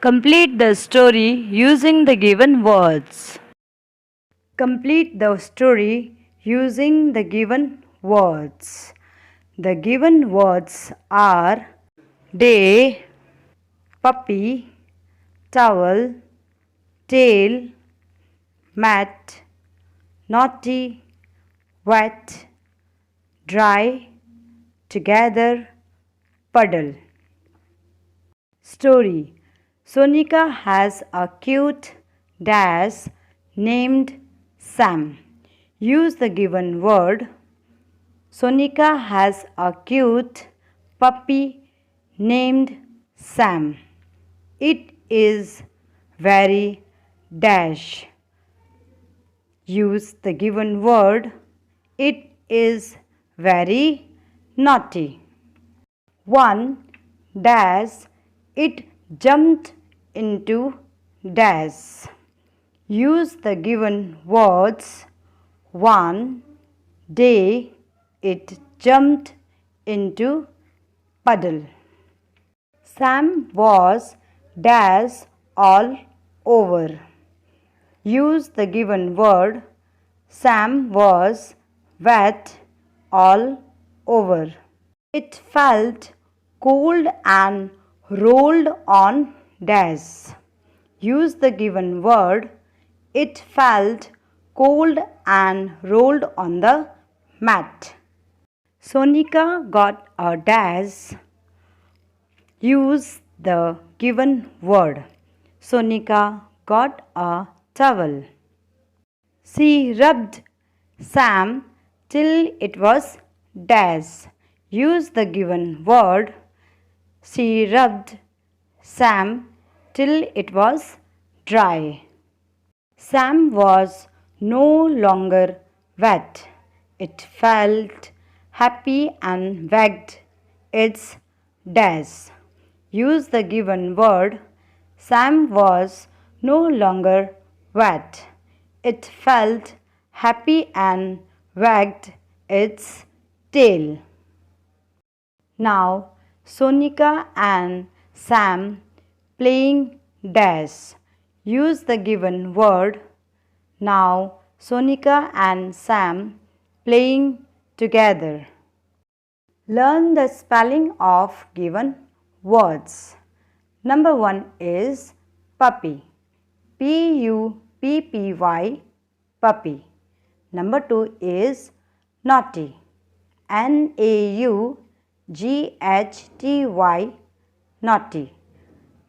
Complete the story using the given words. Complete the story using the given words. The given words are day, puppy, towel, tail, mat, naughty, wet, dry, together, puddle. Story. Sonika has a cute dash named Sam. Use the given word. Sonika has a cute puppy named Sam. It is very dash. Use the given word. It is very naughty. 1 dash. It jumped into dash. Use the given words. 1 day it jumped into puddle. Sam was dash all over. Use the given word. Sam was wet all over. It felt cold and rolled on dash. Use the given word. It felt cold and rolled on the mat. Sonika got a dash. Use the given word. Sonika got a towel. She rubbed Sam till it was dash. Use the given word. She rubbed Sam till it was dry. Sam was no longer wet. It felt happy and wagged its dash. Use the given word. Sam was no longer wet. It felt happy and wagged its tail. Now, Sonika and Sam playing dash. Use the given word. Now, Sonika and Sam playing together. Learn the spelling of given words. Number 1 is puppy. Puppy, puppy. Number 2 is naughty. Naughty, naughty.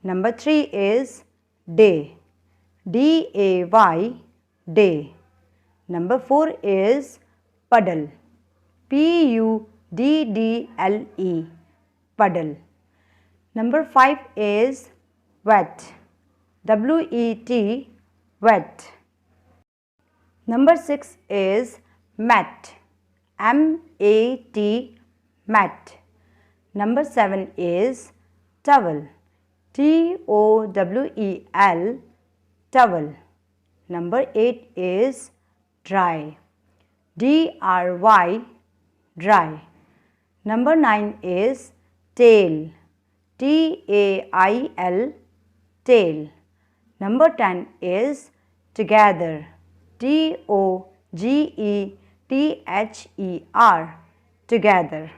Number 3 is day. Day, day. Number 4 is puddle. Puddle, puddle. Number 5 is wet. Wet, wet. Number 6 is mat. Mat, mat. Number 7 is towel. Towel, towel. Number 8 is dry. Dry, dry. Number 9 is tail. Tail, tail. Number 10 is together. Together, together.